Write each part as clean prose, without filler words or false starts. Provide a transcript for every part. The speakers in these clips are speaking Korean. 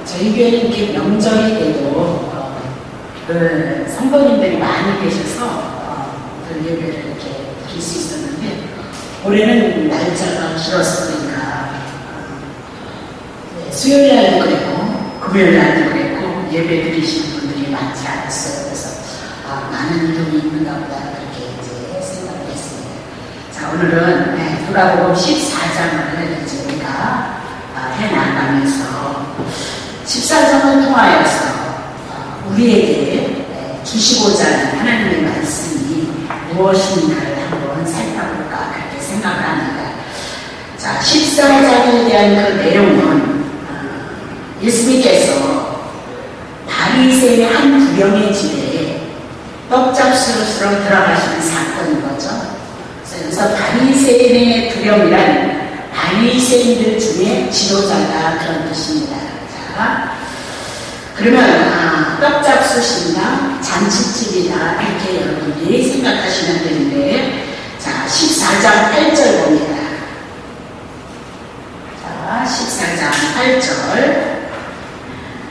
저희 교회는 이렇게 명절이 돼도 성도님들이 많이 계셔서 예배를 이렇게 드릴 수 있었는데, 올해는 날짜가 길었으니까 수요일 날도 그랬고 금요일 날도 그랬고 예배 드리시는 분들이 많지 않았어요. 그래서 많은 이동이 있는가 보다 그렇게 이제 생각을 했습니다. 자, 오늘은 누가복음 14장을 이제 우리가 해나가면서 14장을 통하여서 우리에게 주시고자 하는 하나님의 말씀이 무엇인가를 한번 살펴볼까 그렇게 생각을 합니다. 자, 14장에 대한 그 내용은 예수님께서 바리새인의 한 부령의 집에 떡잡수로 들어가시는 사건인 거죠. 그래서 바리새인의 부령이란 바리새인들 중에 지도자다 그런 뜻입니다. 자, 그러면 떡잡수신다, 잔치집이다 이렇게 여러분들이 생각하시면 되는데, 자, 14장 8절 봅니다. 자, 14장 8절.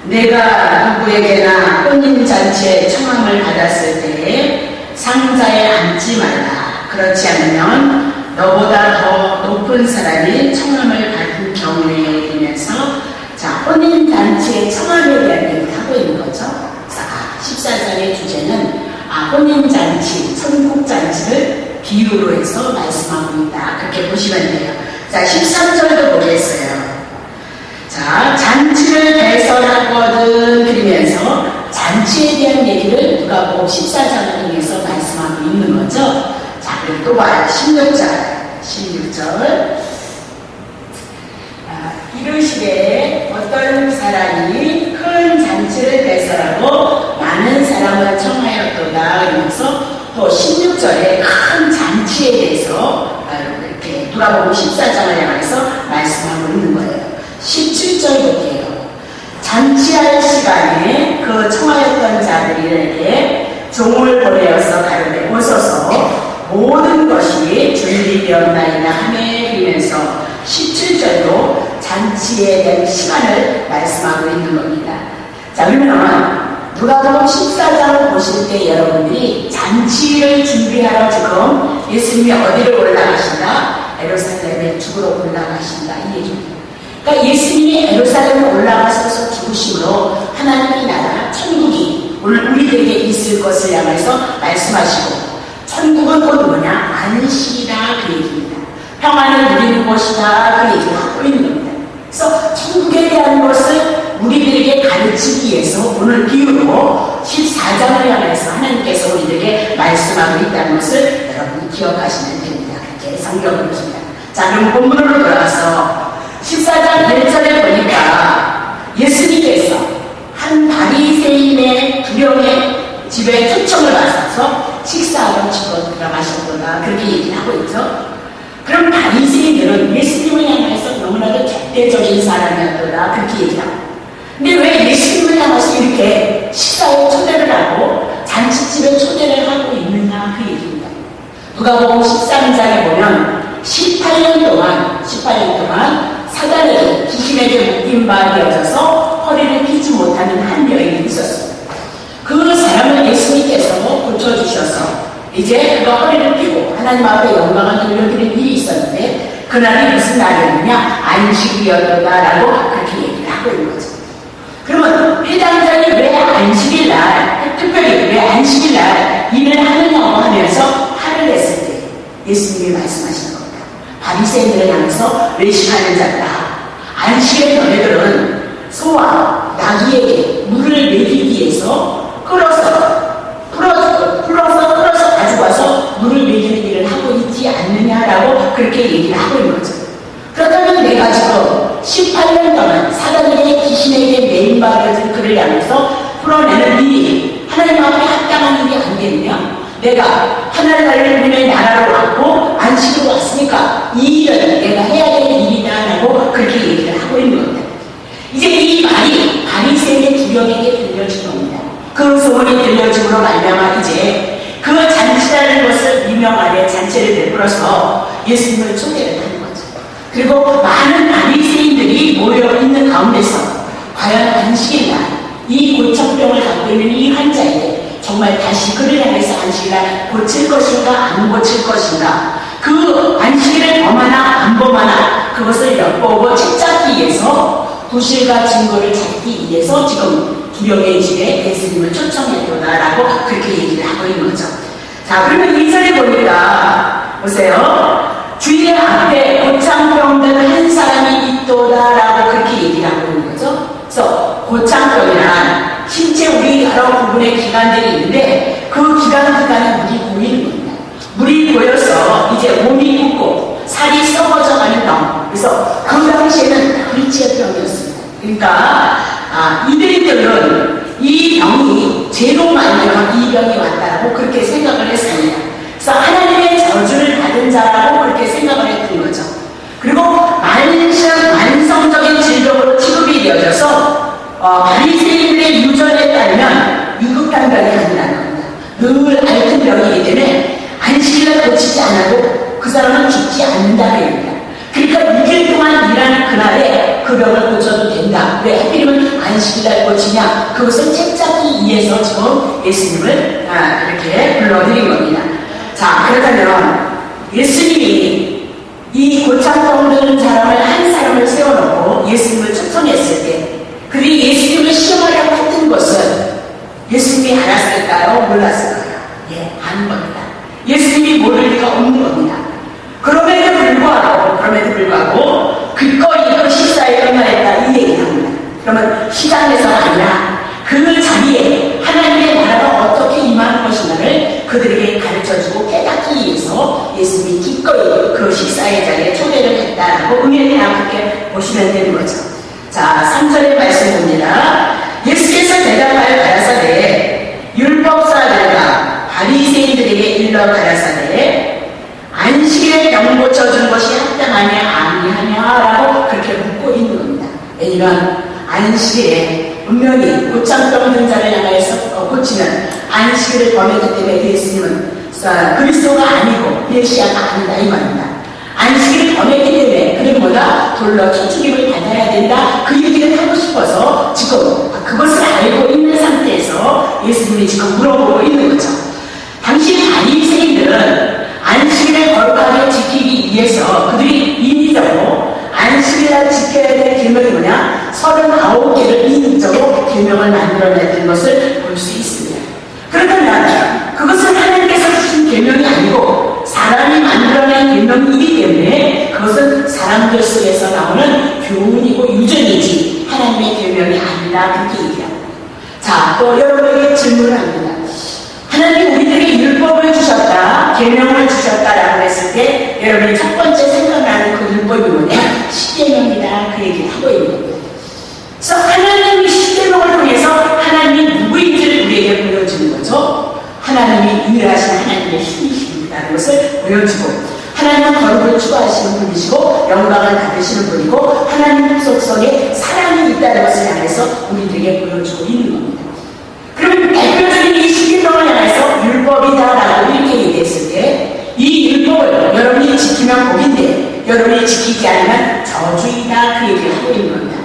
내가 누구에게나 혼인잔치에 청함을 받았을 때에 상자에 앉지 말라. 그렇지 않으면 너보다 더 높은 사람이 청함을 받은 경우에 이르면서, 자, 혼인잔치의 청함에 대한 얘기를 하고 있는 거죠. 자, 14장의 주제는 혼인잔치, 천국잔치를 비유로 해서 말씀하고 있다. 그렇게 보시면 돼요. 자, 13절도 보겠어요. 자, 잔치를 배설하거든 그러면서 잔치에 대한 얘기를 누가복음 14장을 통해서 말씀하고 있는 거죠. 자, 그리고 또 봐요. 16절. 이르시되 어떤 사람이 큰 잔치를 배설하고 많은 사람을 청하였도다 이러면서 또 16절에 큰 잔치에 대해서 이렇게 누가복음 14장을 향해서 말씀하고 있는 거예요. 17절 볼게요. 잔치할 시간에 그 청하였던 자들에게 종을 보내어서 가르되 오소서 모든 것이 준비되었나이다 하매 그러면서 17절로 잔치에 대한 시간을 말씀하고 있는 겁니다. 자, 그러면 누가복음 14장을 보실 때 여러분들이 잔치를 준비하러 지금 예수님이 어디를 올라가신다? 예루살렘에 죽으러 올라가신다 이 얘기입니다. 그러니까 예수님이 예루살렘에 올라가셔서 죽으심으로 하나님의 나라 천국이 오늘 우리들에게 있을 것을 향해서 말씀하시고, 천국은 곧 뭐냐? 안식이다 그 얘기입니다. 평안을 누리는 곳이다 그 얘기를 하고 있는 겁니다. 그래서 천국에 대한 것을 우리들에게 가르치기 위해서 오늘 비유로 14장을 향해서 하나님께서 우리들에게 말씀하고 있다는 것을 여러분이 기억하시면 됩니다. 그렇게 성경을 보십니다. 자, 그럼 본문으로 돌아가서 14장 1절에 보니까 예수님께서 한 바리새인의 부령의 집에 초청을 받아서 식사하러 집어 들어가셨구나 그렇게 얘기를 하고 있죠. 그럼 바리새인들은 예수님을 향해서 너무나도 적대적인 사람이었더라 그렇게 얘기를 하고, 근데 왜 예수님을 향해서 이렇게 식사에 초대를 하고 잔치집에 초대를 하고 있느냐 그 얘기입니다. 누가복음 13장에 보면 18년 동안 사단에게 귀신에게 묶인 바 되어져서 허리를 펴지 못하는 한 여인이 있었습니다. 그 사람을 예수님께서 고쳐주셔서 이제 그가 허리를 펴고 하나님 앞에 영광을 돌려드리는 일이 있었는데, 그날이 무슨 날이었느냐? 안식이었다라고 그렇게 얘기를 하고 있는 거죠. 그러면 회당장이 왜 안식일날, 특별히 왜 안식일날 일을 하느냐고 하면서 화를 냈을 때 예수님이 말씀하시는 겁니다. 바리새인들을 향해서 외식하는 자다. 안식의 너희들은 소와 나귀에게 물을 먹이기 위해서 풀어서 가지고 와서 물을 먹이는 일을 하고 있지 않느냐라고 그렇게 얘기를 하고 있는 거죠. 그렇다면 내가 지금 18년 동안 사단에게 귀신에게 매인받은 그를 향해서 풀어내는 일이 하나님 앞에 합당한 일이 아니겠느냐? 내가 하나님의 나라로 왔고 안식으로 왔으니까 이 일은 내가 해야 될 일이다라고 그렇게 얘기를 하고 있는 겁니다. 이제 이 말이 바리새인의 주령에게 들려진 겁니다. 그 소문이 들려짐으로 말미암아 이제 그 잔치라는 것을 유명하게 잔치를 베풀어서 예수님을 초대를 하는 거죠. 그리고 많은 바리새인들이 과연 안식일 날 이 고천병을 갖고 있는 이 환자에게 정말 다시 그를 향해서 안식일 날 고칠 것인가 안 고칠 것인가, 그 안식일을 범하나 안 범하나 그것을 엿보고 책잡기 위해서 부실과 증거를 찾기 위해서 지금 두령의 집에 예수님을 초청했구나라고 그렇게 얘기를 하고 있는 거죠. 자, 그러면 2절에 보니까 보세요. 주의 앞에 고창병든 한 사람이 있도다라고 그렇게 얘기를 하고 있는 거죠. 그래서 고창병이란 신체 우리 여러 부분의 기관들이 있는데 그 기관에 물이 고이는 겁니다. 물이 고여서 이제 몸이 붓고 살이 썩어져가는 병. 그래서 그 당시에는 불치의 병이었습니다. 그러니까 이들은 이 병이 죄로 말미암아 이 병이 왔다라고 그렇게 생각을 했습니다. 그래서 하나님의 저주를 받은 자라고 그렇게 생각을 했던 거죠. 그리고 만성적인 질병으로 취급이 되어져서 바리새인들의 유전에 따르면 유급한 병이 아니라는 겁니다. 늘 앓던 병이기 때문에 안식일날 고치지 않아도 그 사람은 죽지 않는다는 얘기입니다. 그러니까 6일 동안 일하는 그날에 그 병을 고쳐도 된다. 왜 하필이면 안식일날 고치냐? 그것을 책잡기 위해서 지금 예수님을 이렇게 불러드린 겁니다. 자, 그렇다면 예수님이 이 고창병 드는 사람을 한 사람을 세워놓고 예수님을 초청했을 때 그들이 예수님을 시험하려고 했던 것은 예수님이 알았을까요? 몰랐을까요? 예, 아는 겁니다. 예수님이 모를 리가 없는 겁니다. 그럼에도 불구하고 기꺼이 그 식사에 응하였다 이 얘기를 합니다. 그러면 시장에서가 아니라 그 자리에 하나님의 나라가 어떻게 임하는 것인가를 그들에게 가르쳐주고 깨닫기 위해서 예수님이 기꺼이 그 식사의 자리에 초대를 했다라고 응했다 그렇게 보시면 되는 거죠. 자, 3절의 말씀 봅니다. 예수께서 대답하여 가라사대 율법사들과 바리새인들에게 일러 가라사대 안식일에 병 고쳐준 것이 합당하냐 아니하냐라고 그렇게 묻고 있는 겁니다. 왜냐하면 안식일에 분명히 고창병 든 자를 향해서 고치는 안식일을 범했기 때문에 예수님은 그리스도가 아니고 메시아가 아니다 이 말입니다. 안식일을 범했기 때문에 그들보다 돌로 초축임을 받아야 된다 그 얘기를 하고 싶어서 지금 그것을 알고 있는 상태에서 예수님이 지금 물어보고 있는 거죠. 당시 바리새인들은 안식일을 거룩하게 지키기 위해서 그들이 인위적으로 안식일날 지켜야 될 계명이 뭐냐? 39개를 인위적으로 계명을 만들어냈던 것을 볼 수 있습니다. 그렇다면 그것은 하나님께서 주신 계명이 아니고 사람이 만들어낸 계명이기 때문에 그것은 사람들 속에서 나오는 교훈이고 유전이지 하나님의 계명이 아니라 그렇게 얘기합니다. 자, 또 여러분에게 질문을 합니다. 하나님 우리들에게 율법을 주셨다, 계명을 주셨다라고 했을 때 여러분이 첫 번째 생각나는 그 율법이 뭐냐? 십계명이다 그 얘기를 하고 있는 겁니다. 그래서 하나님이 십계명을 통해서 하나님이 누구인지를 우리에게 보여주는 거죠. 하나님이 유일하신 하나님의 신이십니다. 그것을 보여주고 하나님은 거룩을 추구하시는 분이시고 영광을 받으시는 분이고 하나님 속성에 사랑이 있다는 것을 향해서 우리들에게 보여주고 있는 겁니다. 그럼 대표적인 이 십계명을 향해서 율법이다라고 이렇게 얘기했을 때 이 율법을 여러분이 지키면 복인데 여러분이 지키지 않으면 저주이다 그 얘기를 하고 있는 겁니다.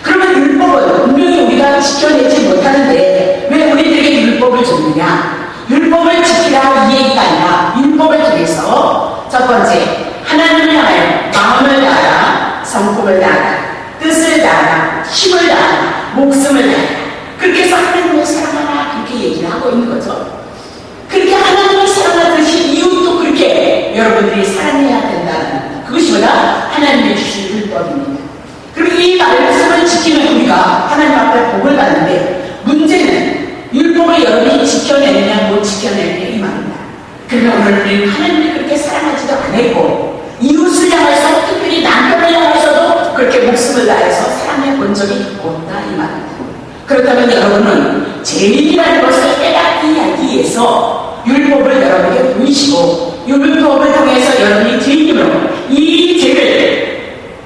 그러면 율법은 분명히 우리가 지켜내지 못하는데 왜 우리들에게 율법을 줬느냐? 율법을 지키라 이 얘기가 아니라 율법을 통해서 첫 번째 하나님을 향하여 마음을 다하라, 성품을 다하라, 뜻을 다하라, 힘을 다하라, 목숨을 다하라 그렇게 해서 하나님을 사랑하라 그렇게 얘기를 하고 있는 거죠. 그렇게 하나님을 사랑하듯이 이웃도 그렇게 여러분들이 사랑해야 된다는 그것이 뭐냐? 하나님이 주신 율법입니다. 그리고 이 말씀을 지키면 우리가 하나님 앞에 복을 받는데 문제는 율법을 여러분이 지켜내느냐 못 지켜내느냐 이 말입니다. 그러면 오늘 우리는 하나님을 그렇게 사랑하지도 않았고 이웃을 향해서 특별히 남편을 향해서도 그렇게 목숨을 다해서 사랑해 본 적이 없다 이 말입니다. 그렇다면 여러분은 죄인이라는 것을 깨닫기 하기 위해서 율법을 여러분에게 보이시고 율법을 통해서 여러분이 죄인으로 이 죄를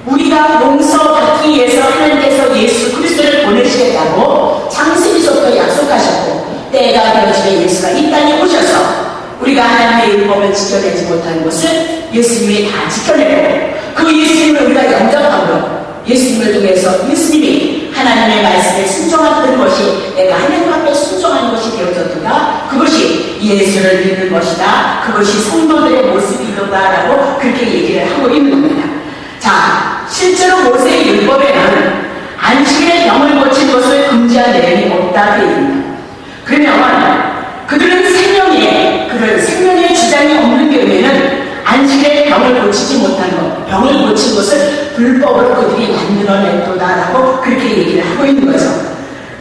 우리가 용서받기 위해서 하나님께서 예수 그리스도를 보내시겠다고 창세기서부터 약속하셨고 때가 되어지면 예수가 이 땅에 오셔서 우리가 하나님의 율법을 지켜내지 못하는 것을 예수님이 다 지켜내고 그 예수님을 우리가 영접함으로 예수님을 통해서 예수님이 하나님의 말씀에 순종했던 것이 내가 하나님 앞에 순종하는 것이 되어졌도다. 그것이 예수를 믿는 것이다. 그것이 성도들의 모습이로다라고 그렇게 얘기를 하고 있는 겁니다. 자, 실제로 모세의 율법에는 안식일에 병을 고친 것을 금지한 내용이 없다고 얘기합니다. 그러면 그들은 그런 생명의 주장이 없는 경우에는 안식일에 병을 고치지 못한 것, 병을 고친 것을 불법으로 그들이 만들어냈도다라고 그렇게 얘기를 하고 있는 거죠.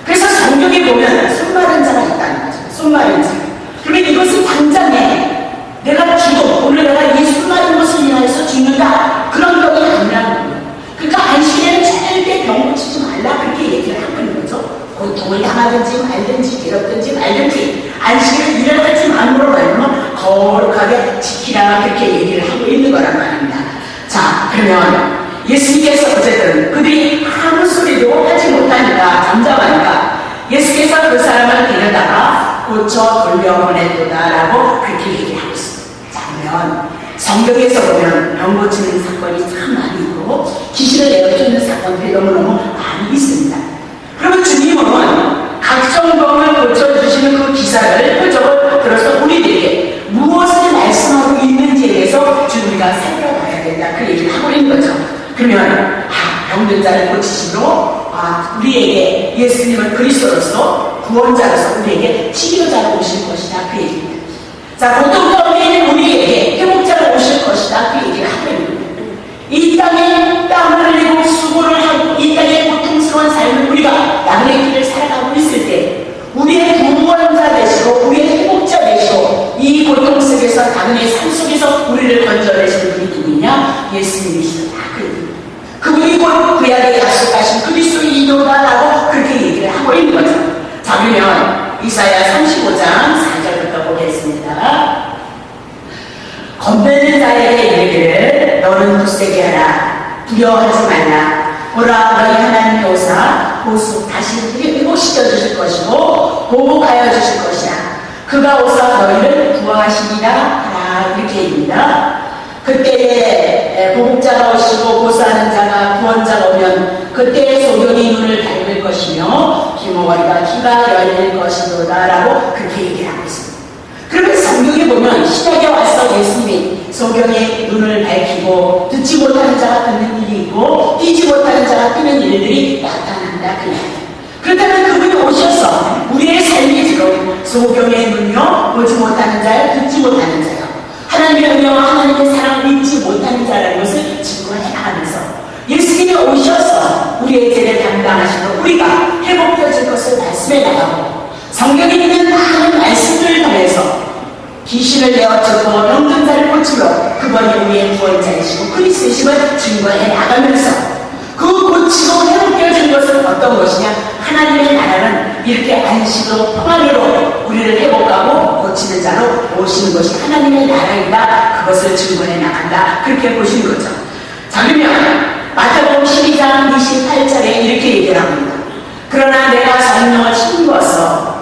그래서 성경에 보면 손마른 자가 있다는 거죠. 손마른 자. 그러면 이것은 당장에 내가 오늘 내가 이 손마른 것을 인하여서 죽는다. 그런 병이 아니라는 거예요. 그러니까 안식일에는 절대 병 고치지 말라 그렇게 얘기를 하고 있는 거죠. 고통을 당하든지 말든지 괴롭든지 말든지 안식일을 일을 하지 않으로 말면 거룩하게 지키라 그렇게 얘기를 하고 있는 거란 말입니다. 자, 그러면 예수님께서 어쨌든 그들이 아무 소리도 하지 못하니까 잠잠하니까 예수께서 그 사람을 데려다가 고쳐 돌려보냈도다라고 그렇게 얘기하고 있습니다. 자, 그러면 성경에서 보면 병 고치는 사건이 참 많이 있고 귀신을 내어주는 사건들이 너무너무 많이 있습니다. 그러면 주님은 각종 병을 고쳐주시는 그 기사를 표적을 들어서 우리들에게 무엇을 말씀하고 있는지에 대해서 우리가 살펴봐야 된다 그 얘기를 하고 있는 거죠. 그러면 병든 자를 고치심으로 우리에게 예수님은 그리스도로서 구원자로서 우리에게 치료자로 오실 것이다 그 얘기입니다. 자, 고통 가운데 있는 우리에게 회복자로 오실 것이다 그 얘기를 하고 있는 겁니다. 이 땅에 땀을 흘리고 수고를 하고 이 땅에 고통스러운 삶을 우리가 나그네 길을 살아가고 있을 때 우리의 구원자 되시고 우리의 회복자 되시고 이 고통 속에서 나그네 삶 속에서 우리를 건져내시는 분이 누구냐? 예수님이시다. 그분이 곧 구약에 약속하신 그리스도의 이노다라고 그렇게 얘기를 하고 있는 거죠. 자, 그러면 이사야 35장 4절부터 보겠습니다. 겁내는 자에게 이르기를 너는 굳세게 하라. 두려워하지 말라. 보라, 너희 하나님의 오사 다시 회복시켜 주실 것이고 보복하여 주실 것이야. 그가 오사 너희를 구하시리라 하라. 이렇게 얘기합니다. 그때에 보복자가 오시고 보수하는 자가 구원자가 오면 그때에 소경이 눈을 밟을 것이며 기모가리가 귀가 열릴 것이로다 라고 그렇게 얘기를 하고 있습니다. 그러면 성경에 보면 시작에 와서 예수님이 소경의 눈을 밝히고 듣지 못하는 자가 듣는 일이 있고 뛰지 못하는 자가 뛰는 일들이 나타난다 그 이야기. 그렇다면 그분이 오셔서 우리의 삶이 지금 소경의 눈이요 보지 못하는 자요 듣지 못하는 자요 하나님의 은혜와 하나님의 사랑을 잊지 못하는 자라는 것을 증거해 나가면서 예수님이 오셔서 우리의 죄를 담당하시고 우리가 회복되어질 것을 말씀해 나가고 성경에 있는 많은 말씀들을 통해서 귀신을 내어주고 병든 자를 고치러 그분이 우리의 구원자이시고 그리스도이심을 증거해 나가면서 그 고치고 회복되어진 것은 어떤 것이냐? 하나님의 나라는 이렇게 안식으로 평안으로 우리를 회복하고 고치는 자로 오시는 것이 하나님의 나라이다. 그것을 증거해 나간다. 그렇게 보시는 거죠. 자, 그러면 마태복음 12장 28절에 이렇게 얘기를 합니다. 그러나 내가 성령을 힘입어서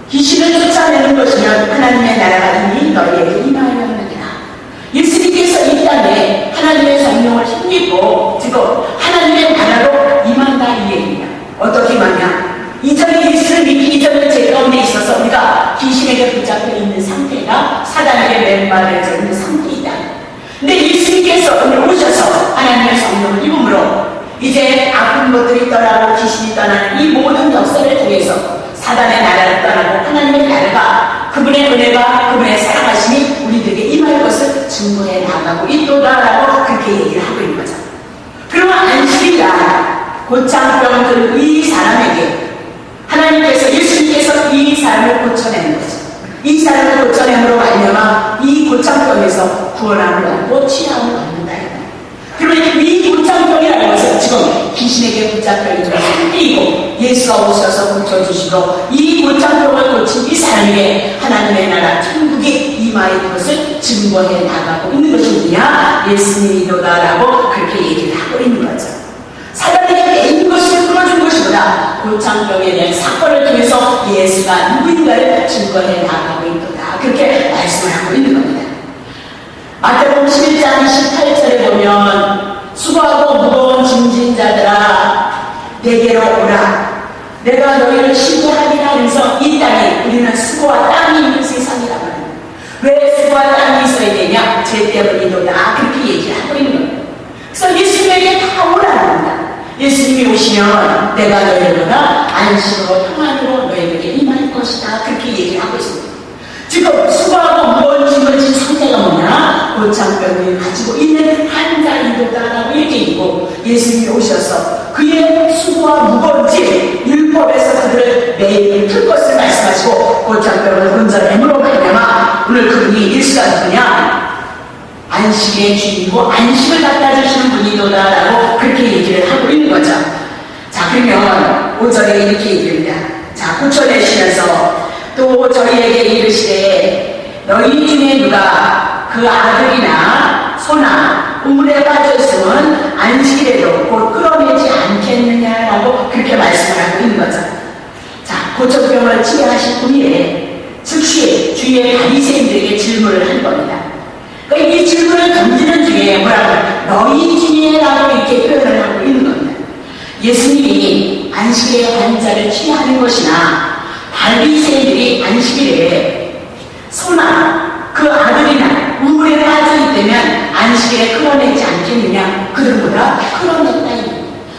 귀신을 쫓아내는 것이면 하나님의 나라가 이미 너희에게 임하였느니라. 예수님께서 이 땅에 하나님의 성령을 힘입고 지금 하나님의 나라로 임한다 이 얘기입니다. 어떻게 임하냐? 이전에 예수를 믿기 이전에 제 가운데 있어서 우리가 귀신에게 붙잡혀 있는 상태가 사단에게 맨발해져 있는 상태이다. 근데 예수님께서 오늘 오셔서 하나님의 성령을 입음으로 이제 아픈 것들이 떠나고 귀신이 떠나는 이 모든 역사를 통해서 사단의 나라를 떠나고 하나님의 나라가 그분의 은혜가 그분의 사랑하심이 우리들에게 임할 것을 증거해 나가고 있도다라고 그렇게 얘기를 하고 있는 거죠. 그러면 안식일날 곧장병 이 사람에게 하나님께서 예수님께서 이 사람을 고쳐내는 거죠. 이 사람을 고쳐내므로 말미암아 이 곧장병에서 구원함을 얻고 치유함을 얻는다. 그러면 이 곧장병이라는 것은 지금 귀신에게 붙잡혀 있는 상태이고 예수가 오셔서 고쳐주시고 이 곧장병을 고친 이 사람에게 하나님의 나라 천국이 임하는 것을 증거해 나가고 있는 것이냐? 예수님이로다라고 그렇게 얘기를 하고 있는 거죠. 사단에게 있는 것을 풀어준 것이보다 곧장병에 대한 사건을 통해서 예수가 누구인가를 증거해 나가고 있다. 그렇게 말씀을 하고 있는 겁니다. 마태복음 11장 28절에 보면 수고하고 무거운 짐진 자들아 내게로 오라. 내가 너희를 신고하리라. 그래서 이 땅이 우리는 수고와 땀이 있는 세상이라고 합니다. 왜 수고와 땀이 있어야 되냐? 죄 때문이도다. 그렇게 얘기하고 있는 겁니다. 그래서 예수님에게 다 오라는 겁니다. 예수님이 오시면 내가 너희들보다 안식으로 평안으로 너희에게 임할 것이다. 그렇게 얘기하고 있습니다. 지금 수고하고 무거운 짐을 진 상태가 뭐냐? 고창병을 가지고 있는 환자이도다라고 이렇게 있고, 예수님이 오셔서 그의 수고와 무거운 짐, 율법에서 그들을 매일 풀 것을 말씀하시고 고창병을 건져내므로 말미암아 오늘 그분이 일수가 누구냐? 안식의 주인이고 안식을 갖다 주시는 분이도다라고 그렇게 얘기를 하고 있는 거죠. 자, 그러면 5절에 이렇게 얘기합니다. 자, 고쳐내시면서 또 저희에게 이르시되 너희 중에 누가 그 아들이나 소나 우물에 빠져있으면 안식일에도 곧 끌어내지 않겠느냐라고 그렇게 말씀을 하고 있는 거죠. 자, 고쳐병을 치료하실 분이 즉시 주위의 바리새인들에게 질문을 한 겁니다. 그러니까 이 질문을 던지는 중에 뭐라고 너희 중에라고 이렇게 표현을 하고 있는 겁니다. 예수님이 안식일에 환자를 치료하는 것이나 바리새인들이 안식일에 소나 그 아들이나 우물에 빠져있다면 안식일에 끌어내지 않겠느냐? 그들보다 끌어냈다.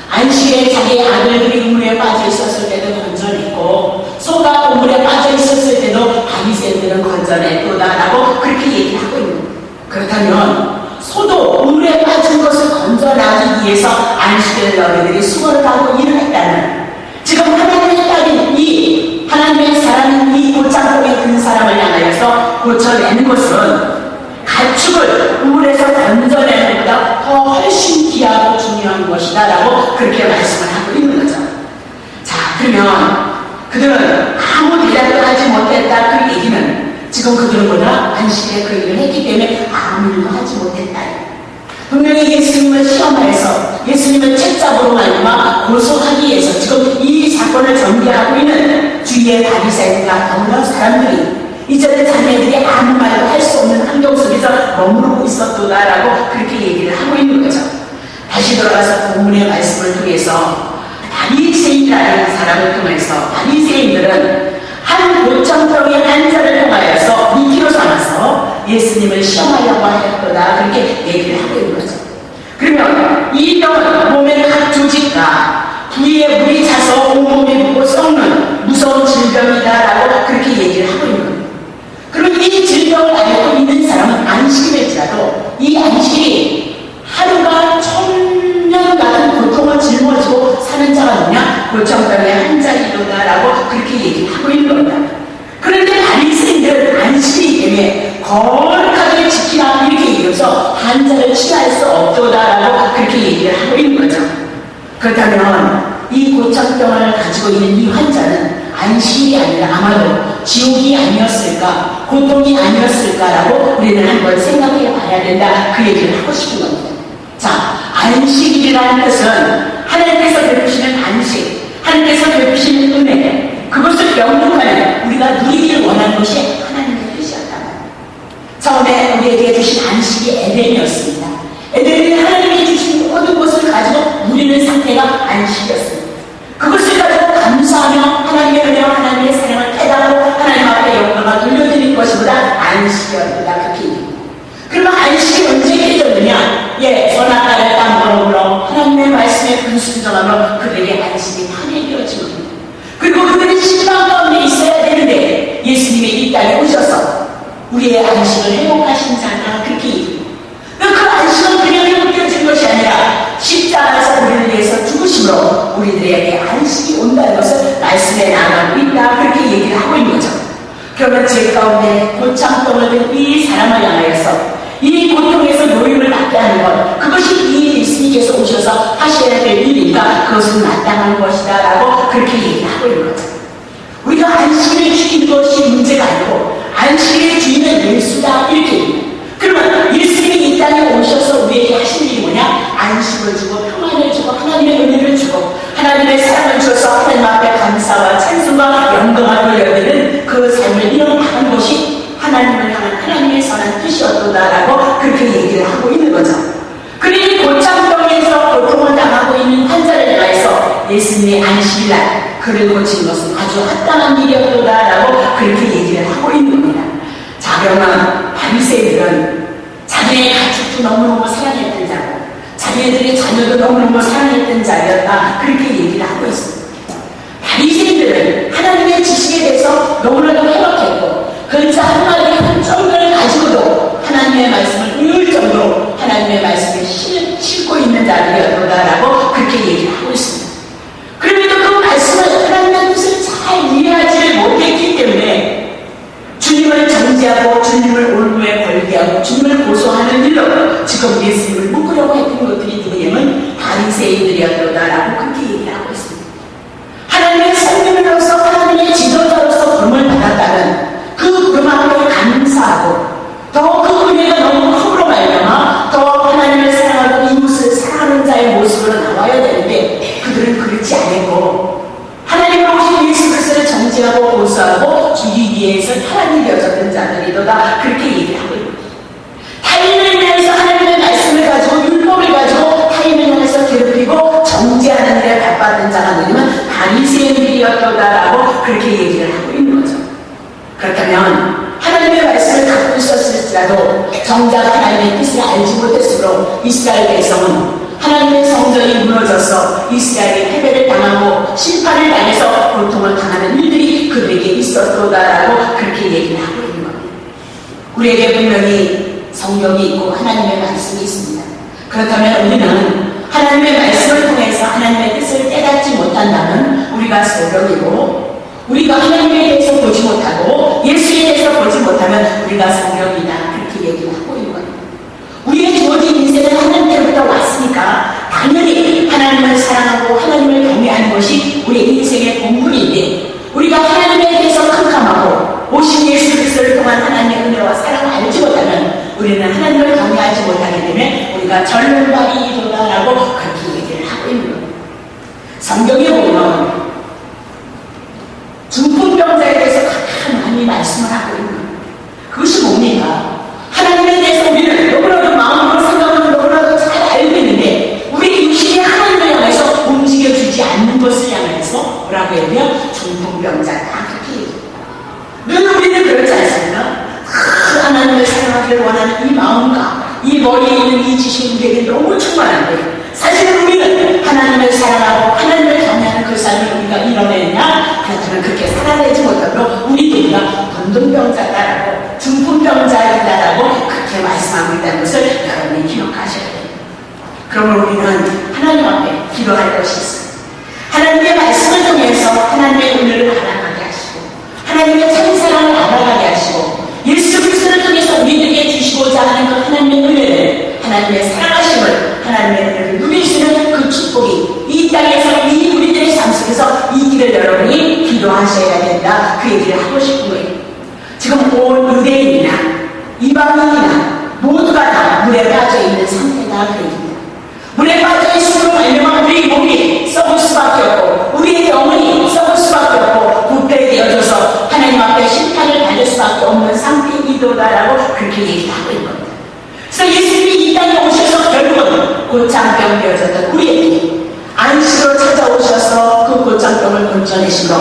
안식일에 자기 아들들이 우물에 빠져있었을 때도 건져냈고 소가 우물에 빠져있었을 때도 바리새인들은 건져냈도다라고 그렇게 얘기하고 있는 거예요. 그렇다면 소도 우물에 빠진 것을 건져나기 위해서 안식일에 너희들이 수고를 하고 일을 했다는, 지금 하나님의 딸인 이 하나님의 사람인 이 고창병에 든 사람을 향하여서 고쳐내는 것은 가축을 우물에서 건져내는 것보다 더 훨씬 귀하고 중요한 것이다 라고 그렇게 말씀을 하고 있는 거죠. 자, 그러면 그들은 아무 대답도 하지 못했다. 그 얘기는 지금 그들보다 안식일에 그 일을 했기 때문에 아무 일도 하지 못했다. 분명히 예수님을 시험하여서 예수님을 책잡으로 말미암아 고소하기 위해서 지금 이 사건을 전개하고 있는 주위의 바리새인과 더불어 사람들이 이전에 자매들이 아무 말도 할 수 없는 환경 속에서 머무르고 있었도다라고 그렇게 얘기를 하고 있는 거죠. 다시 돌아가서 본문의 말씀을 통해서 바리새인이라는 사람을 통해서 바리새인들은 한 고창병의 환자를 통하여서 미끼로 삼아서 예수님을 시험하려고 하였도다. 그렇게 얘기를 하고 있는 거죠. 그러면 이 병은 몸의 각 조직과 부위에 물이 차서 온몸이 붓고 썩는 무서운 질병이다라고 그렇게 얘기를 하고 있는 거예요. 그리고 이 질병을 앓고 있는 사람은 안식일일지라도 이 안식일이 하루가 1000년 같은 고통을 짊어지고 사는 자가 누구냐? 고창병의 환자이도다라고 그렇게 얘기를 하고 있는 겁니다. 그런데 바리새인들은 안식일이기 때문에 거룩하게 지키라 이렇게 얘기해서 환자를 치료할 수 없도다라고 그렇게 얘기를 하고 있는 거죠. 그렇다면 이 고창병을 가지고 있는 이 환자는 안식일이 아니라 아마도 지옥이 아니었을까, 고통이 아니었을까라고 우리는 한번 생각해 봐야 된다. 그 얘기를 하고 싶은 겁니다. 자, 안식일이라는 뜻은 하나님께서 베푸시는 안식, 하나님께서 베푸시는 은혜, 그것을 영육하는 우리가 누리기를 원하는 것이 하나님의 뜻이었다. 처음에 우리에게 주신 안식이 에덴이었습니다. 에덴은 하나님이 주신 모든 것을 가지고 누리는 상태가 안식이었습니다. 그것을 가지고 감사하며 하나님의 은혜와 하나님의 사랑을 깨닫고 하나님 앞에 영광을 돌려드릴 것보다 안식이었다. 그렇게 얘기합니다. 그러면 안식이 언제 깨졌느냐? 선악과를 땅으로 하나님의 말씀에 근순종하며 그들에게 안식이 편해지어진 겁니다. 그리고 그들이 신방 가운데 있어야 되는데 예수님이 이 땅에 오셔서 우리의 안식을 회복하신 자가 그렇게 얘기합니다. 그 안식은 그냥 회복되어진 것이 아니라 십자가에서 우리를 위해서 죽으심으로 우리들에게 안식이 온다는 것을 말씀해 나가고 있다. 그렇게 얘기를 하고 있는 거죠. 그러면 제 가운데 고창병을 든 이 사람을 향하여서 이 고통에서 노임을 받게 하는 것, 그것이 이 예수님께서 오셔서 하셔야 될 일이니까 그것은 마땅한 것이다 라고 그렇게 얘기하고 있는 거죠. 우리가 안식일을 주인 것이 문제가 아니고 안식일의 주인은 예수다 이렇게 얘기합니다. 그러면 예수님이 이 땅에 오셔서 우리에게 하신 일이 뭐냐? 안식을 주고 평안을 주고 하나님의 은혜를 주고 하나님의 사랑을 주어서 하나님 앞에 감사와 찬송과 영광을 돌려드리는 그 삶을 이어나가는 것이 하나님을 향한 하나님의 선한 뜻이었다라고 그렇게 얘기를 하고 있는 거죠. 그러니 고창병에서 고통을 당하고 있는 환자를 향해서 예수님의 안식 그를 고치는 것은 아주 합당한 일이었도다라고 그렇게 얘기를 하고 있는 겁니다. 자, 그러면 바리새인들은 자기의 가축도 너무너무 사랑했던 자고 자기네들의 자녀도 너무너무 사랑했던 자였다, 그렇게 얘기를 하고 있습니다. 바리새인들은 하나님의 지식에 대해서 너무나도 해박했고 글자 한마디 한 정도를 가지고도 하나님의 말씀을 외울 정도로 하나님의 말씀을 싣고 있는 자들이었다라고 그렇게 얘기를 하고 있습니다. 그럼에도 그 말씀을 하나님의 뜻을 잘 이해하지 못했기 때문에 주님을 정죄하고 주님을 올무에 걸게 하고 주님을 고소하는 일로 지금 예수님을 묶으려고 했던 것들이 누구냐면 바리새인들이었다라고 그렇게 얘기를 하고 있습니다. 하나님의 성령으로서 하나님의 지도자로서 부름을 받았다는 그 부름 앞에 감사하고 더 그 은혜가 너무 크로 말미암아 더 하나님을 사랑하고 이웃을 사랑하는 자의 모습으로 나와야 되는데 그들은 그렇지 않고 하나님으로 오신 예수 그리스도를 정죄하고 고소하고 주기 위해서 하나님이 되어졌던 자들이도다, 그렇게 얘기를 하고 있습니다. 타인을 위해서 하나님의 말씀을 가지고 율법을 가지고 타인을 향해서 괴롭히고 정죄하는 일에 바빴던 자가 누구냐면 바리새인들이었다라고 그렇게 얘기를 하고 있는 거죠. 그렇다면 하나님의 말씀을 갖고 있었을지라도 정작 하나님의 뜻을 알지 못했으므로 이스라엘 백성은 하나님의 성전이 무너져서 이스라엘이 패배를 당하고 심판을 당해서 고통을 당하는 일들이 그들에게 있었다라고 그렇게 얘기를 하고 있는 겁니다. 우리에게 분명히 성경이 있고 하나님의 말씀이 있습니다. 그렇다면 우리는 하나님의 말씀을 통해서 하나님의 뜻을 깨닫지 못한다면 우리가 소경이고, 우리가 하나님에 대해서 보지 못하고 예수에 대해서 보지 못하면 우리가 성경이다, 그렇게 얘기를 하고 있는 겁니다. 우리의 주어진 인생은 하나님께로부터 왔으니까 당연히 하나님을 사랑하고 하나님을 경외하는 것이 우리의 인생의 본분인데, 우리가 하나님에 대해서 캄캄하고 오신 예수 그리스도를 통한 하나님의 은혜와 사랑을 알지 못하면 우리는 하나님을 경외하지 못하기 때문에 우리가 절망이도다라고 그렇게 얘기를 하고 있는 겁니다. 성경에 보면 중풍병자에 대해서 가장 많이 말씀을 하고 있는 겁니다. 그것이 뭡니까? 하나님에 대해서 우리는 너무나도 마음으로 생각하면 너무나도 잘 알고 있는데 우리 육신이 하나님을 향해서 움직여주지 않는 것을 향해서 뭐라고 해요? 중풍병자다, 그렇게 얘기합니다. 늘 우리는 그렇지 않습니까? 하나님을 사랑하기를 원하는 이 마음과 이 머리에 있는 이 지식이 우리에게 너무 충만한데 사실은 우리는 하나님을 사랑하고 하나님을 경외하는 그 삶을 우리가 이뤄내느냐? 그렇다면 그렇게 살아내지 못하므로 우리가 건동병자다라고 중풍병자이다라고 그렇게 말씀하고 있다는 것을 여러분이 기억하셔야 됩니다. 그러면 우리는 하나님 앞에 기도할 것이 있습니다. 하나님의 말씀을 통해서 하나님의 은혜를 알아가게 하시고 하나님의 참 사랑을 알아가게 하시고 예수 그리스도를 통해서 우리에게 주시고자 하는 그 하나님의 은혜를, 하나님의 사랑하심을, 하나님의 은혜를 누릴 수 있는 그 축복이 이 땅에서 이 우리들의 삶 속에서 이 길을 여러분이 기도하셔야 된다, 그 얘기를 하고 싶은 거예요. 지금 온 유대인이나 이방인이나 모두가 다 물에 빠져 있는 상태다, 그 얘기입니다. 물에 빠져 있음으로 말미암아 우리 몸이 썩을 수밖에 없고 우리의 영혼이 썩을 수밖에 없고 부패에 되어져서 하나님 앞에 심판을 받을 수밖에 없는 상태이도다라고 그렇게 얘기하고 있는 겁니다. 그래서 예수님이 이 땅에 오셔서 결국은 곧장병 되어졌던 우리에게 안식으로 찾아오셔서 그 곧장병을 건져내시고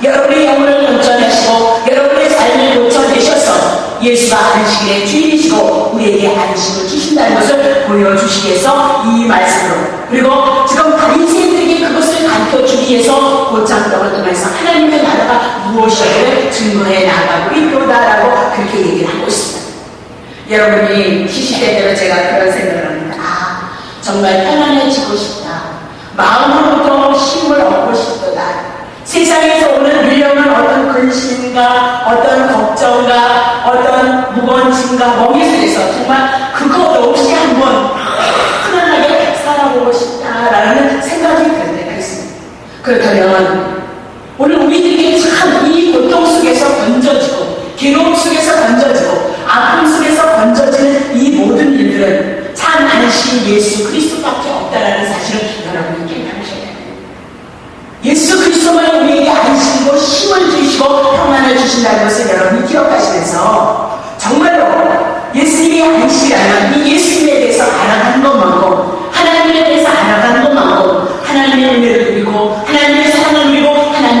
여러분의 영혼을 건져내시고 여러분의 삶을 고쳐내셔서 예수가 안식일의 주인이시고 우리에게 안식을 주신다는 것을 보여주시기 위해서 이 말씀으로, 그리고 지금 바리새인들에게 그것을 가르쳐주기 위해서 곧장병을 통해서 하나님의 나라가 무엇이냐를 증거해 나가고 있도다라고 그렇게 얘기를 하고 있습니다. 여러분이 시시때때로 제가 그런 생각을 합니다. 정말 편안해지고 싶다, 마음으로부터 힘을 얻고 싶다. 세상에서 오는 밀려오는 어떤 근심과 어떤 걱정과 어떤 무거운 짐과 멍에 속에서 정말 그것 없이 한번 편안하게 살아보고 싶다라는 생각이 들 때가 있습니다. 그렇다면 오늘 우리들에게 참 이 고통 속에서 건져지고 괴로움 속에서 건져지고 아픔 속에서 건져지는 이 모든 일들은 참 안식 예수 그리스도밖에 없다라는 사실을 여러분이 깨달으셔야 됩니다. 예수 그리스도만 우리에게 안식이고 힘을 주시고 평안을 주신다는 것을 여러분이 기억하시면서 정말로 예수님의 안식이라면 이 예수님에 대해서 알아가는 것만큼 하나님에 대해서 알아가는 것만큼 하나님의 은혜를 누리고 하나님의 사랑을 누리고 하나님의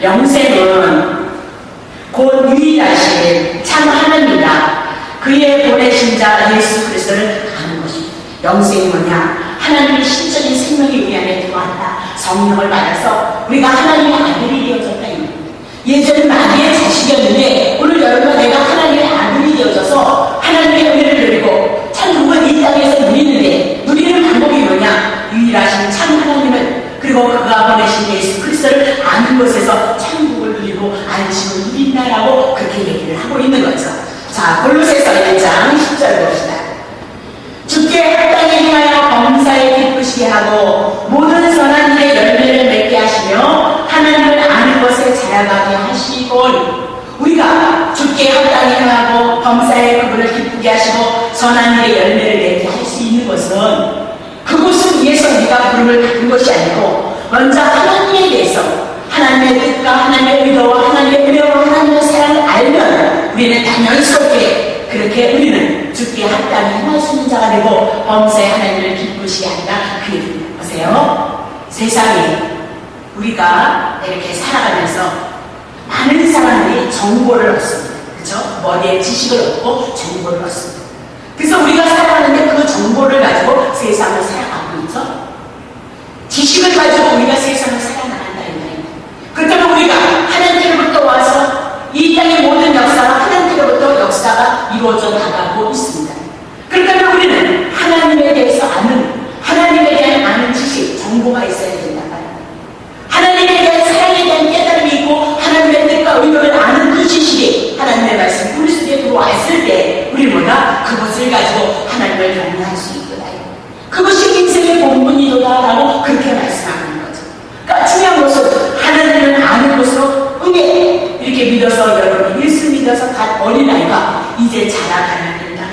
영생은 곧 유일하신 참 하나님이다. 그의 보내신 자 예수 그리스도를 아는 것입니다. 영생이 뭐냐? 하나님의 신적인 생명이 우리 안에 들어왔다. 성령을 받아서 우리가 하나님의 아들이 되어졌다. 예전에 마귀의 자식이었는데 오늘 여러분과 내가 하나님의 아들이 되어져서 하나님의 은혜를 누리고 천국은 이 땅에서 누리는 방법이 뭐냐? 유일하신 참 하나님을 그리고 그가 보내신 예수 그리스도를 아는 것에서 천국을 누리고 안식을 누린다라고 그렇게 얘기를 하고 있는 거죠. 자, 골로새서 1장 10절 봅시다. 주께 합당히 행하여 범사에 기쁘시게 하고 모든 선한 일에 열매를 맺게 하시며 하나님을 아는 것에 자라가게 하시고 우리가 주께 합당히 행하고 범사에 그분을 기쁘게 하시고 선한 일에 열매를 맺게 할 수 있는 것은 그것을 위해서 우리가 부름을 받은 것이 아니고 먼저 하나님에 대해서 하나님의 뜻과 하나님의 의도와 하나님의 은혜와 하나님의 사랑을 알면 우리는 당연스럽게 그렇게 우리는 주께 합당히 행할 수 있는 자가 되고 범사에 하나님을 기쁘시게 한다. 그 얘기입니다. 보세요. 세상에 우리가 이렇게 살아가면서 많은 사람들이 정보를 얻습니다. 그렇죠? 머리에 지식을 얻고 정보를 얻습니다. 그래서 우리가 살아가는데 그 정보를 가지고 세상을 살아가고 있죠. 지식을 가지고 우리가 세상을 살아나간다 이 말입니다. 그렇다면 우리가 하나님께로부터 와서 이 땅의 모든 역사가 하나님께로부터 역사가 이루어져 나가고 있습니다. 그렇다면 우리는 하나님에 대해서 하나님에 대한 아는 지식, 정보가 있어야 된다 말입니다. 하나님에 대한 사랑에 대한 깨달음이 있고 하나님의 뜻과 의도를 아는 그 지식이 하나님의 말씀 우리 속에 들어왔을 때 우리는 뭐다? 그것을 가지고 하나님을 경외할 수 있다. 그것이 인생의 본분이도다라고 그렇게 말씀하는 거죠. 그러니까 중요한 것은 하나님을 아는 것으로 은혜 이렇게 믿어서 여러분이 예수 믿어서 갓 어린아이가 이제 자라가야 된다.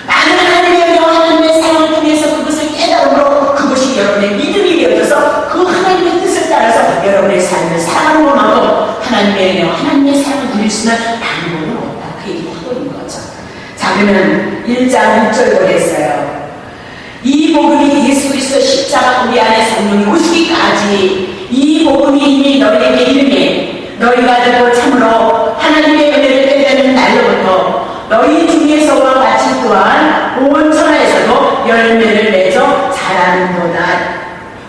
많은 하나님의 은혜와 하나님의 사랑을 통해서 그것을 깨달음으로 그것이 여러분의 믿음이 되어져서 그 하나님의 뜻을 따라서 여러분의 삶을 살아가는 것만큼 하나님의 은혜와 하나님의 사랑을 누릴 수 있는 방법은 없다. 그 얘기를 하고 있는 거죠. 자, 그러면 1장 6절 보겠어요. 이 복음이 예수 그리스도 십자가 우리 안에 성령이 오시기까지 이 복음이 이미 너희에게 이르매 너희가 듣고 참으로 하나님의 은혜를 깨닫는 날로부터 너희 중에서와 같이 또한 온 천하에서도 열매를 맺어 자라는도다.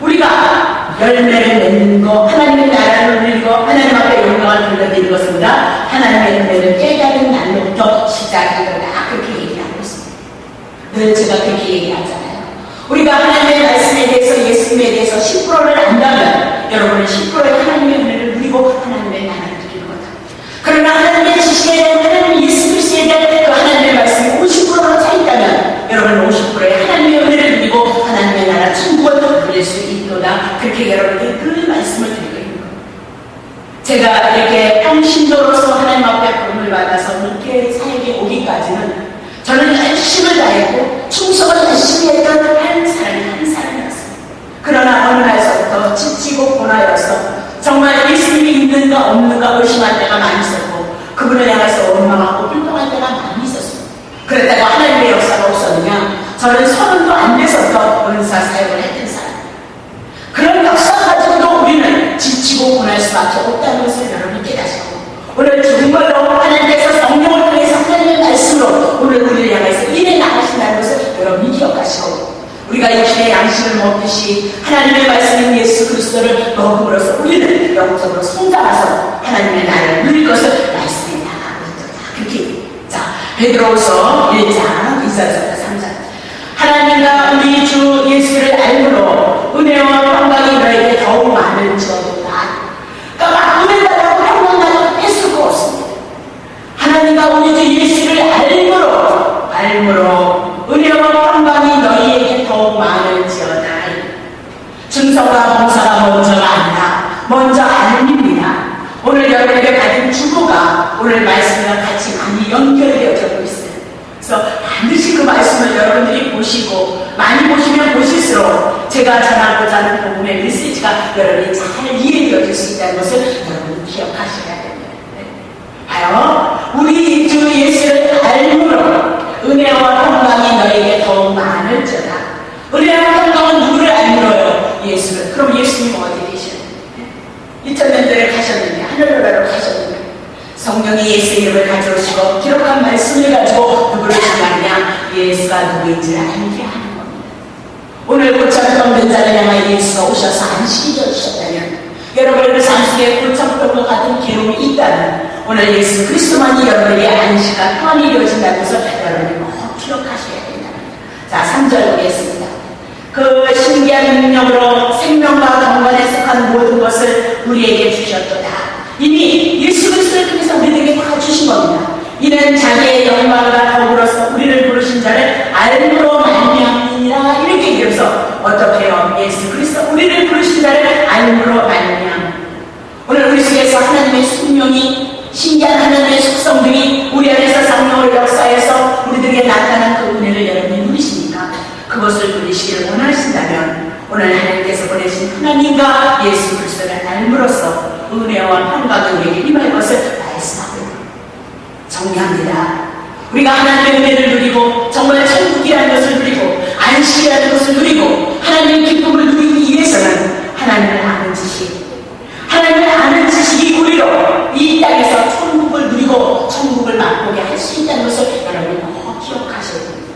우리가 열매를 맺는 거, 하나님의 나라를 누리는 거, 하나님 앞에 영광을 돌려드리는 것보다 하나님의 은혜를 깨닫는 날로부터 시작이다. 그렇게 얘기하고 있습니다. 늘 제가 그렇게 얘기하잖아요. 우리가 하나님의 말씀에 대해서 예수님에 대해서 10%를 안다면 여러분은 10%의 하나님의 은혜를 누리고 하나님의 나라를 누리는 거다. 그러나 하나님의 지식에 대한 하나님의 예수 그리스도에 대한 그 하나님의 말씀이 50%로 차있다면 여러분은 50%의 하나님의 은혜를 누리고 하나님의 나라 천국을 누릴 수 있도다. 그렇게 여러분에게 그 말씀을 드리고 있는 겁니다. 제가 이렇게 평신도로서 하나님 앞에 부름을 받아서 이렇게 사역에 오기까지는 저는 열심을 다했고 충성을 열심히 했던 한 사람이었습니다. 그러나 어느 날서부터 지치고 고나여서 정말 예수님이 있는가 없는가 의심할 때가 많이 있었고 그분을 향해서 원망하고 불평할 때가 많이 있었습니다. 그랬다가 하나님의 역사가 없었느냐? 저는 30도 안 돼서부터 은사 사역을 했던 사람입니다. 그런 역사 가지고도 우리는 지치고 고날 수밖에 없다는 것을 여러분이 깨닫고 오늘 정말로 하나님께서 성령을 통해서 하나님의 말씀으로 오늘 우리를 향해서 일해 나가신다는 것을 여러분이 기억하시고 우리가 이렇게 양식을 먹듯이 하나님의 말씀인 예수 그리스도를 먹음으로써 우리는 영적으로 성장해서 하나님의 나라를 누릴 것을 말씀해 나가고 있다. 그렇게 자 베드로후서 1장 2절부터 3절 하나님과 우리 주 예수를 알므로 은혜와 평강이 너에게 더욱 많은지어도다. 그러니까 막 은혜 달라고 평강 달라고 뺏을 거 없습니다. 하나님과 우리 주 예수를 알므로 은혜와 평강이 너희에게 더욱 많은지어다. 증서가 봉사가 먼저 안다. 먼저 알립니다. 오늘 여러분에게 가진 주보가 오늘 말씀과 같이 많이 연결되어져 있어요. 그래서 반드시 그 말씀을 여러분들이 보시고 많이 보시면 보실수록 제가 전하고자 하는 복음의 메시지가 여러분이 잘 이해되어질 수 있다는 것을 여러분이 기억하셔야 됩니다. 봐요. 우리 주 예수를 알므로 은혜와 평강이 너에게 더욱 많을지어다. 은혜와 평강은 누구를 알므로요? 예수를. 그럼 예수님 어디 계셨는데? 2000년 전에 가셨는데 성령이 예수의 이름을 가져오시고 기록한 말씀을 가지고 누구를 증하느냐? 예수가 누구인지를 알게 하는 겁니다. 오늘 고쳐병든 자를 향하여 예수가 오셔서 안식이 되어주셨다면, 여러분의 삶 속에 고쳐병과 같은 괴로움이 있다면 오늘 예수 그리스도만이 여러분에게 안식과 평안이 이루어진다는 것을 여러분이 꼭 기억하셔야 된다. 자, 3절 보겠습니다. 그 신기한 능력으로 생명과 경건에 속한 모든 것을 우리에게 주셨도다. 이미 예수 그리스도를 통해서 우리에게 다 주신 겁니다. 이는 자기의 영광과 더불어서 우리를 부르신 자를 알므로 말미암느니라. 이렇게 얘기해서 어떻게 해요? 예수 그리스도 우리를 부르신 자를 알므로 말미암. 오늘 우리 속에서 하나님의 생명이, 신기한 하나님의 속성들이 우리 안에서 성령을 역사해서 우리들에게 나타난 그 은혜를 여러분이 누리십니까? 그것을 누리시기를 원하신다면 오늘 하나님께서 보내신 하나님과 예수 그리스도를 알므로써 은혜와 평강이 우리에게 임할 것을 말씀하고 정리합니다. 우리가 하나님의 은혜를 누리고 정말 천국이라는 것을 누리고 안식이라는 것을 누리고 하나님의 기쁨을 누리기 위해서는 하나님을 아는 지식, 하나님을 아는 지식이 우리로 이 땅에서 천국을 누리고 천국을 맛보게 할 수 있다는 것을 여러분이 꼭 기억하셔야 됩니다.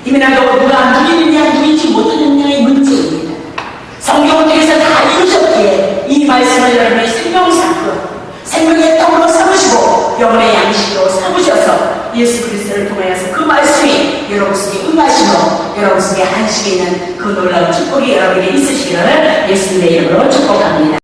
이민하고 누가 누리느냐 누리지 못하느냐의 문제입니다. 성경을 통해서 다 이루셨기에 이 말씀을 여러분의 생명 삼고 생명의 떡으로 삼으시고 영혼의 양식으로 삼으셔서 예수 그리스도를 통하여서 그 말씀이 여러분 속에 응하시고 여러분 속에 안식에 있는 그 놀라운 축복이 여러분에게 있으시기를 예수님의 이름으로 축복합니다.